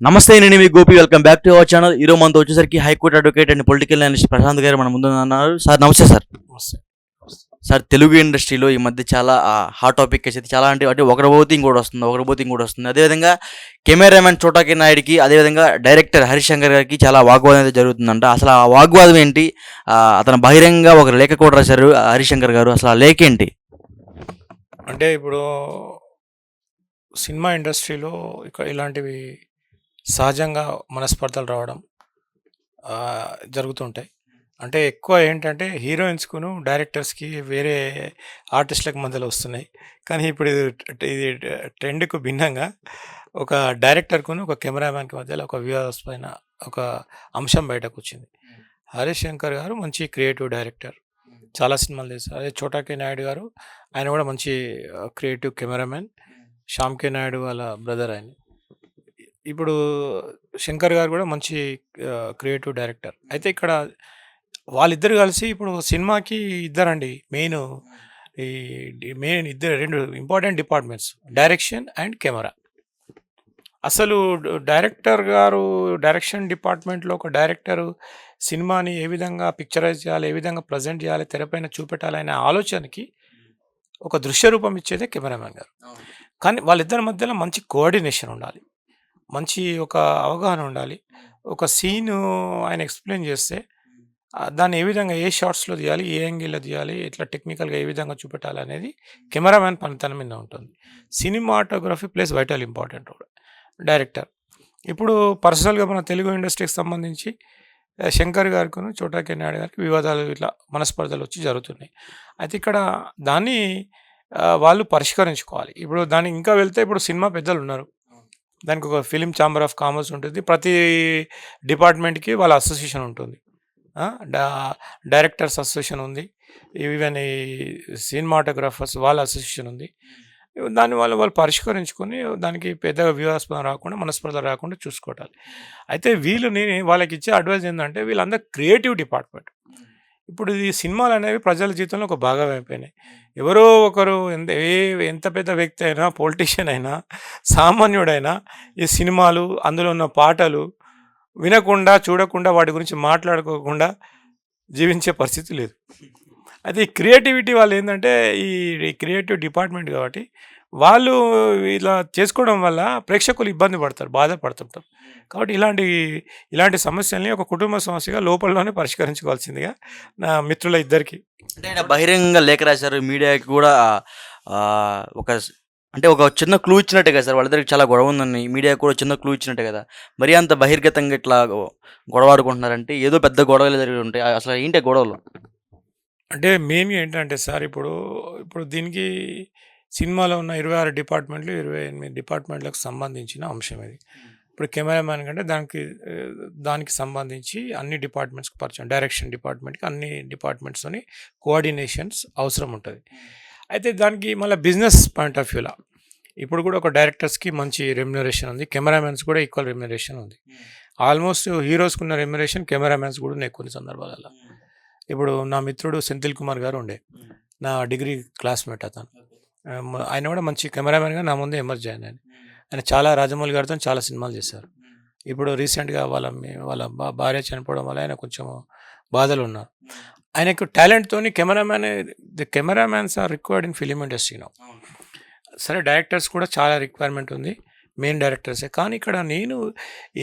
నమస్తే, నేను మీ Gopi. Welcome back to our channel. ఈరోజు మనతో వచ్చేసరికి high court advocate and political analyst Prashant garu మన ముందు ఉన్నారు. సార్ నమస్తే సార్. నమస్తే. సార్, తెలుగు ఇండస్ట్రీలో ఈ మధ్య చాలా హాట్ టాపిక్ అయితే చాలా అంటే ఒకటి పోతే ఇంకోటి వస్తుంది. అదేవిధంగా కెమెరామెన్ చోటాకి నాయుడికి, అదేవిధంగా డైరెక్టర్ హరిశంకర్ గారికి చాలా వాగ్వాదం అయితే జరుగుతుందంట. అసలు ఆ వాగ్వాదం ఏంటి? అతను బహిరంగంగా ఒక లేఖ కూడా రాశారు హరిశంకర్ గారు. అసలు ఆ లేఖ ఏంటి? అంటే ఇప్పుడు సినిమా ఇండస్ట్రీలో ఇలాంటివి సహజంగా మనస్పర్ధలు రావడం జరుగుతుంటాయి. అంటే ఎక్కువ ఏంటంటే హీరోయిన్స్‌కును, డైరెక్టర్స్‌కి వేరే ఆర్టిస్టులకు మధ్యలో వస్తున్నాయి. కానీ ఇప్పుడు ఇది ట్రెండ్‌కు భిన్నంగా ఒక డైరెక్టర్‌కును, ఒక కెమెరామ్యాన్‌కి మధ్యలో ఒక వివాదాస్పదమైన ఒక అంశం బయటకొచ్చింది. హరీష్ శంకర్ గారు మంచి క్రియేటివ్ డైరెక్టర్. చాలా సినిమాలు చేశారు. అదే 'చోటా కే నాయుడు' గారు, ఆయన కూడా మంచి క్రియేటివ్ కెమెరామెన్. 'శ్యామ్ కే నాయుడు' వాళ్ళ బ్రదర్ ఆయన. ఇప్పుడు శంకర్ గారు కూడా మంచి క్రియేటివ్ డైరెక్టర్. అయితే ఇక్కడ వాళ్ళిద్దరు కలిసి ఇప్పుడు సినిమాకి ఇద్దరండి మెయిన్. మెయిన్ ఇద్దరు 2 important departments, direction and camera. అసలు డైరెక్టర్ గారు డైరెక్షన్ డిపార్ట్మెంట్‌లో ఒక డైరెక్టరు సినిమాని ఏ విధంగా పిక్చరైజ్ చేయాలి, ఏ విధంగా ప్రజెంట్ చేయాలి, తెరపైన చూపెట్టాలనే ఆలోచనకి ఒక దృశ్య రూపం ఇచ్చేదే కెమెరామెన్ గారు. కానీ వాళ్ళిద్దరి మధ్యలో మంచి కోఆర్డినేషన్ ఉండాలి. మంచి ఒక అవగాహన ఉండాలి. ఒక సీను ఆయన ఎక్స్‌ప్లెయిన్ చేస్తే దాన్ని ఏ విధంగా ఏ షాట్స్‌లో తీయాలి, ఏ యాంగిల్‌లో తీయాలి, ఎట్లా టెక్నికల్‌గా ఏ విధంగా చూపెట్టాలనేది కెమెరామెన్ పనితనం మీద ఉంటుంది. Cinematography plays vital important role director. ఇప్పుడు పర్సనల్‌గా మన తెలుగు ఇండస్ట్రీకి సంబంధించి శంకర్ గారికిను, చోటా కే నాయుడు గారికి వివాదాలు ఇట్లా మనస్పర్ధలు వచ్చి జరుగుతున్నాయి. అయితే ఇక్కడ దాన్ని వాళ్ళు పరిష్కరించుకోవాలి. ఇప్పుడు దానికి ఇంకా వెళ్తే ఇప్పుడు సినిమా పెద్దలున్నారు. దానికి ఒక ఫిల్మ్ ఛాంబర్ ఆఫ్ కామర్స్ ఉంటుంది. ప్రతి డిపార్ట్మెంట్‌కి వాళ్ళ అసోసియేషన్ ఉంటుంది. ఆ! డా డైరెక్టర్స్ అసోసియేషన్ ఉంది. ఈవెన్ ఈ సినిమాటోగ్రాఫర్స్ వాళ్ళ అసోసియేషన్ ఉంది. దాన్ని వాళ్ళు పరిష్కరించుకొని దానికి పెద్దగా వివాదాస్పదం రాకుండా, మనస్పర్ధలు రాకుండా చూసుకోవాలి. అయితే వాళ్ళకి ఇచ్చే అడ్వైస్ ఏందంటే వీళ్ళందరూ క్రియేటివ్ డిపార్ట్మెంట్. ఇప్పుడు ఈ సినిమాలనేవి ప్రజల జీవితంలో ఒక భాగం అయిపోయినాయి. ఎవరో ఒకరు ఎంత పెద్ద వ్యక్తి అయినా, పొలిటీషియన్ అయినా, సామాన్యుడైనా ఈ సినిమాలు, అందులో ఉన్న పాటలు వినకుండా, చూడకుండా, వాటి గురించి మాట్లాడుకోకుండా జీవించే పరిస్థితి లేదు. అయితే ఈ క్రియేటివిటీ వాళ్ళేందంటే ఈ క్రియేటివ్ డిపార్ట్మెంట్ కాబట్టి వాళ్ళు ఇలా చేసుకోవడం వల్ల ప్రేక్షకులు ఇబ్బంది పడతారు, బాధపడుతుంటారు. కాబట్టి ఇలాంటి సమస్యల్ని ఒక కుటుంబ సమస్యగా లోపలలోనే పరిష్కరించుకోవాల్సిందిగా నా మిత్రుల ఇద్దరికి. అంటే ఆయన బహిరంగంగా లేఖ రాశారు. మీడియాకి కూడా ఒక అంటే ఒక చిన్న క్లూ ఇచ్చినట్టే కదా సార్. వాళ్ళిద్దరికి చాలా గొడవ ఉందని మీడియాకి కూడా చిన్న క్లూ ఇచ్చినట్టే కదా. మరీ అంత బహిర్గతంగా ఇట్లా గొడవ ఆడుకుంటున్నారంటే ఏదో పెద్ద గొడవలు జరిగి ఉంటాయి. అసలు ఏంటి గొడవలు? అంటే మెయిన్‌గా ఏంటంటే సార్ ఇప్పుడు దీనికి సినిమాలో ఉన్న 26 డిపార్ట్మెంట్లు, 28 డిపార్ట్మెంట్లకు సంబంధించిన అంశం ఇది. ఇప్పుడు కెమెరామ్యాన్ కంటే దానికి సంబంధించి అన్ని డిపార్ట్మెంట్స్‌కి పరిచయం. డైరెక్షన్ డిపార్ట్మెంట్‌కి అన్ని డిపార్ట్మెంట్స్‌తోని కోఆర్డినేషన్స్ అవసరం ఉంటది. అయితే దానికి మళ్ళీ బిజినెస్ పాయింట్ ఆఫ్ వ్యూలా ఇప్పుడు కూడా ఒక డైరెక్టర్స్‌కి మంచి రెమ్యునరేషన్ ఉంది. కెమెరామెన్స్ కూడా ఈక్వల్ రెమ్యునరేషన్ ఉంది. ఆల్మోస్ట్ హీరోస్‌కున్న రెమ్యునరేషన్ కెమెరామెన్స్ కూడా ఉన్నాయి కొన్ని సందర్భాలలో. ఇప్పుడు నా మిత్రుడు సెంథిల్ కుమార్ గారు ఉండే. నా డిగ్రీ క్లాస్‌మేట్ అతను. ఆయన కూడా మంచి కెమెరామెన్‌గా నా ముందే ఎమర్జ్ అయ్యాను ఆయన. ఆయన చాలా రాజమౌళి గారితో చాలా సినిమాలు చేశారు. ఇప్పుడు రీసెంట్‌గా వాళ్ళ భార్య చనిపోవడం వల్ల ఆయన కొంచెం బాధలో ఉన్నారు. ఆయనకు టాలెంట్‌తోని the cameramen are required in film industry now. సరే డైరెక్టర్స్ కూడా చాలా రిక్వైర్మెంట్ ఉంది. మెయిన్ డైరెక్టర్సే. కానీ ఇక్కడ నేను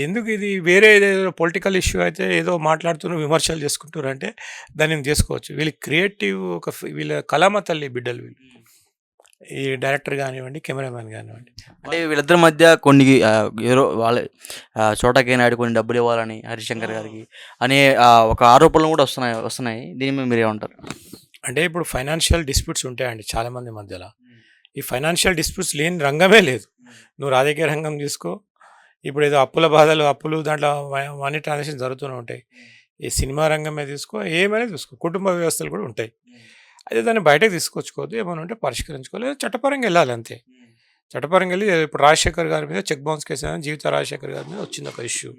ఎందుకు ఇది వేరే ఏదేదో పొలిటికల్ ఇష్యూ అయితే ఏదో మాట్లాడుతున్నారు, విమర్శలు చేసుకుంటున్నారు అంటే దాన్ని నేను చేసుకోవచ్చు. వీళ్ళు క్రియేటివ్ వీళ్ళ కళామ తల్లి బిడ్డలు వీళ్ళు. ఈ డైరెక్టర్ కానివ్వండి, కెమెరామెన్ కానివ్వండి. అంటే వీళ్ళిద్దరి మధ్య కొన్ని ఏదో వాళ్ళ చోటా కే నాయుడు కొన్ని డబ్బులు ఇవ్వాలని హరిశంకర్ గారికి అనే ఒక ఆరోపణలు కూడా వస్తున్నాయి. దీని మీద మీరేమంటారు? అంటే ఇప్పుడు ఫైనాన్షియల్ డిస్ప్యూట్స్ ఉంటాయండి చాలామంది మధ్యలో. ఈ ఫైనాన్షియల్ డిస్ప్యూట్స్ లేని రంగమే లేదు. నువ్వు రాజకీయ రంగం చూసుకో, ఇప్పుడు ఏదో అప్పులు దాంట్లో మనీ ట్రాన్సాక్షన్ జరుగుతూనే ఉంటాయి. ఈ సినిమా రంగమే తీసుకో, ఏమైనా చూసుకో, కుటుంబ వ్యవస్థలు కూడా ఉంటాయి. అయితే దాన్ని బయటకు తీసుకొచ్చుకోవద్దు, ఏమైనా ఉంటే పరిష్కరించుకోవాలి, లేదా చట్టపరంగా వెళ్ళాలి అంతే. చట్టపరంగా వెళ్ళి ఇప్పుడు రాజశేఖర్ గారి మీద చెక్ బౌన్స్ కేసు అని జీవిత రాజశేఖర్ గారి మీద వచ్చింది ఒక ఇష్యూ.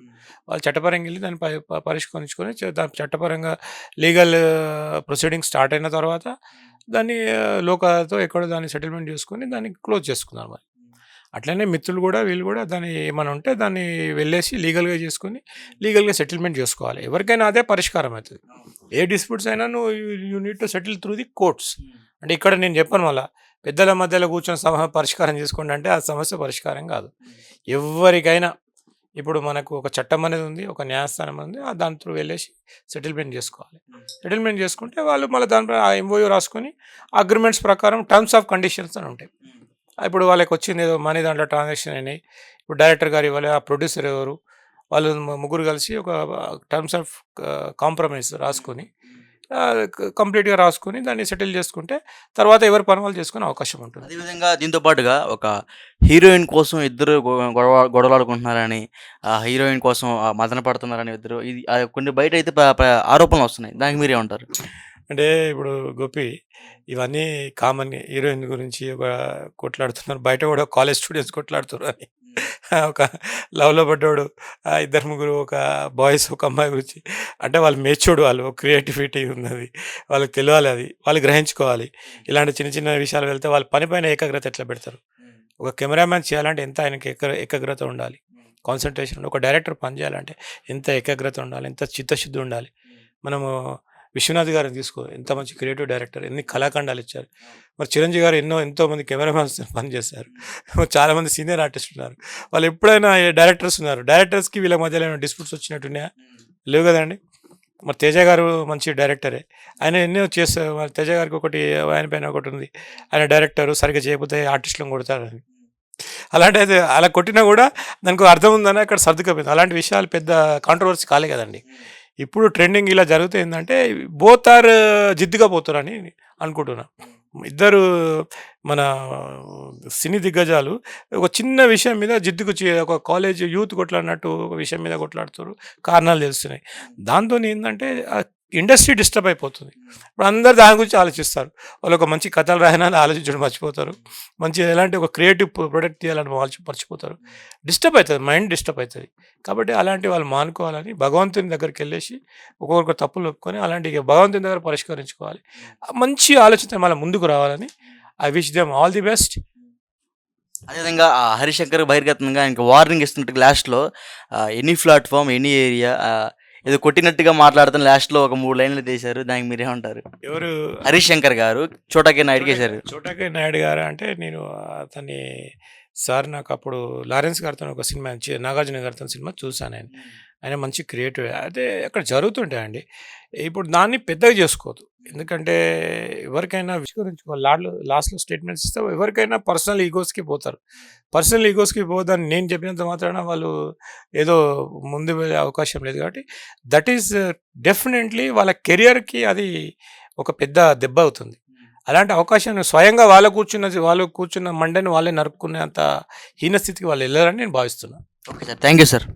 వాళ్ళు చట్టపరంగా వెళ్ళి దాన్ని పరిష్కరించుకొని దాని చట్టపరంగా లీగల్ ప్రొసీడింగ్ స్టార్ట్ అయిన తర్వాత దాన్ని లోకాలతో ఎక్కడో దాన్ని సెటిల్మెంట్ చేసుకొని దాన్ని క్లోజ్ చేసుకున్నారు. మరి అట్లనే మిత్రులు కూడా వీళ్ళు కూడా దాన్ని ఏమైనా ఉంటే దాన్ని వెళ్ళేసి లీగల్గా చేసుకొని లీగల్గా సెటిల్మెంట్ చేసుకోవాలి. ఎవరికైనా అదే పరిష్కారం అవుతుంది. ఏ డిస్ప్యూట్స్ అయినా నువ్వు you need to settle through the courts. అంటే ఇక్కడ నేను చెప్పాను మళ్ళా పెద్దల మధ్యలో కూర్చొని పరిష్కారం చేసుకోండి అంటే ఆ సమస్య పరిష్కారం కాదు. ఎవరికైనా ఇప్పుడు మనకు ఒక చట్టం అనేది ఉంది, ఒక న్యాయస్థానం ఉంది. దాని త్రూ వెళ్ళేసి సెటిల్మెంట్ చేసుకోవాలి. సెటిల్మెంట్ చేసుకుంటే వాళ్ళు మళ్ళీ దానిపై ఆ ఎంఓయూ రాసుకొని అగ్రిమెంట్స్ ప్రకారం టర్మ్స్ ఆఫ్ కండిషన్స్ అని ఉంటాయి. ఇప్పుడు వాళ్ళకి వచ్చింది ఏదో మనీ దాంట్లో ట్రాన్సాక్షన్ అయినాయి. ఇప్పుడు డైరెక్టర్ గారు ఇవ్వాలి, ఆ ప్రొడ్యూసర్ ఎవరు, వాళ్ళు ముగ్గురు కలిసి ఒక టర్మ్స్ ఆఫ్ కాంప్రమైజ్ రాసుకొని కంప్లీట్గా రాసుకొని దాన్ని సెటిల్ చేసుకుంటే తర్వాత ఎవరి పని వాళ్ళు చేసుకునే అవకాశం ఉంటుంది. అదేవిధంగా దీంతో పాటుగా ఒక హీరోయిన్ కోసం ఇద్దరు గొడవలాడుకుంటున్నారని, ఆ హీరోయిన్ కోసం మదన పడుతున్నారని ఇద్దరు, ఇది కొన్ని బయట అయితే ఆరోపణలు వస్తున్నాయి. దానికి మీరేమంటారు? అంటే ఇప్పుడు గోపి ఇవన్నీ కామన్. హీరోయిన్ గురించి ఒక కొట్లాడుతున్నారు, బయట కూడా కాలేజ్ స్టూడెంట్స్ కొట్లాడుతున్నారు అని. ఒక లవ్లో పడ్డాడు ఇద్దరు ముగ్గురు, ఒక బాయ్స్ ఒక అమ్మాయి గురించి. అంటే వాళ్ళు మెచ్యూర్డ్, వాళ్ళు క్రియేటివిటీ ఉన్నది, వాళ్ళకి తెలియాలి, అది వాళ్ళు గ్రహించుకోవాలి. ఇలాంటి చిన్న చిన్న విషయాలు వెళ్తే వాళ్ళ పని పైన ఏకాగ్రత ఎట్లా పెడతారు? ఒక కెమెరామ్యాన్ చేయాలంటే ఎంత ఆయనకి ఏకాగ్రత ఉండాలి, కాన్సన్ట్రేషన్. ఒక డైరెక్టర్ పని చేయాలంటే ఎంత ఏకాగ్రత ఉండాలి, ఎంత చిత్తశుద్ధి ఉండాలి. మనము విశ్వనాథ్ గారిని తీసుకో, ఎంత మంచి క్రియేటివ్ డైరెక్టర్, ఎన్ని కళాఖండాలు ఇచ్చారు. మరి చిరంజీవి గారు ఎంతోమంది కెమెరామ్యాన్స్ పనిచేస్తారు. చాలామంది సీనియర్ ఆర్టిస్టులు ఉన్నారు. వాళ్ళు ఎప్పుడైనా డైరెక్టర్స్ ఉన్నారు, డైరెక్టర్స్కి వీళ్ళ మధ్యలో ఏమైనా డిస్ప్యూట్స్ వచ్చినట్టున్నాయా? లేవు కదండి. మరి తేజ గారు మంచి డైరెక్టరే, ఆయన ఎన్నో చేస్తారు. మరి తేజ గారికి ఒకటి, ఆయన పైన ఒకటి ఉంది, ఆయన డైరెక్టర్ సరిగ్గా చేయకపోతే ఆర్టిస్టులను కొడతారని. అలాంటి అయితే అలా కొట్టినా కూడా దానికి అర్థం ఉందని అక్కడ సర్దుకపోయింది. అలాంటి విషయాలు పెద్ద కాంట్రవర్సీ కాలే కదండి. ఇప్పుడు ట్రెండింగ్ ఇలా జరిగితే ఏంటంటే బోత్ ఆర్ జిద్దుగా పోతారని అనుకుంటున్నా. ఇద్దరు మన సినీ దిగ్గజాలు ఒక చిన్న విషయం మీద జిద్దుకు ఒక కాలేజ్ యూత్ కొట్లాడినట్టు ఒక విషయం మీద కొట్లాడుతారు, కారణాలు తెలుస్తున్నాయి. దాంతో ఏంటంటే ఇండస్ట్రీ డిస్టర్బ్ అయిపోతుంది. ఇప్పుడు అందరు దాని గురించి ఆలోచిస్తారు. వాళ్ళు ఒక మంచి కథలు రాయనాలని ఆలోచించడం మర్చిపోతారు, మంచి ఎలాంటి ఒక క్రియేటివ్ ప్రొడక్ట్ తీయాలని వాళ్ళు మర్చిపోతారు. డిస్టర్బ్ అవుతుంది, మైండ్ డిస్టర్బ్ అవుతుంది. కాబట్టి అలాంటి వాళ్ళు మానుకోవాలని భగవంతుని దగ్గరికి వెళ్ళేసి ఒక్కొక్కరు తప్పులు ఒప్పుకొని అలాంటి భగవంతుని దగ్గర పరిష్కరించుకోవాలి. మంచి ఆలోచన మళ్ళీ ముందుకు రావాలని I wish them all the best. అదేవిధంగా హరిశంకర్ బహిర్గతంగా ఆయనకి వార్నింగ్ ఇస్తున్నట్టు లాస్ట్లో ఎనీ ప్లాట్ఫామ్ ఎనీ ఏరియా ఏదో కొట్టినట్టుగా మాట్లాడుతున్న లాస్ట్లో ఒక 3 లైన్లు తీశారు. దానికి మీరేమంటారు? ఎవరు? హరిశంకర్ గారు చోటాకే నాయుడు చేశారు. చోటాకే నాయుడు గారు అంటే నేను అతన్ని సార్ నాకు అప్పుడు లారెన్స్ గారితో ఒక సినిమా, నాగార్జున గారితో సినిమా చూశాను. ఆయన మంచి క్రియేటివ్. అదే అక్కడ జరుగుతుంటాయండి. ఇప్పుడు దాన్ని పెద్దగా చేసుకోవద్దు. ఎందుకంటే ఎవరికైనా విస్మరించుకోవాలి. లాస్ట్లో స్టేట్మెంట్స్ ఇస్తే ఎవరికైనా పర్సనల్ ఈగోస్కి పోతారు. పర్సనల్ ఈగోస్కి పోదని నేను చెప్పినంత మాత్రాన వాళ్ళు ఏదో ముందు వెళ్ళే అవకాశం లేదు. కాబట్టి దట్ ఈస్ డెఫినెట్లీ వాళ్ళ కెరియర్కి అది ఒక పెద్ద దెబ్బ అవుతుంది. అలాంటి అవకాశాన్ని స్వయంగా వాళ్ళు కూర్చున్న మండని వాళ్ళే నరుక్కునేంత హీనస్థితికి వాళ్ళు వెళ్ళారని నేను భావిస్తున్నాను. Okay sir, thank you sir.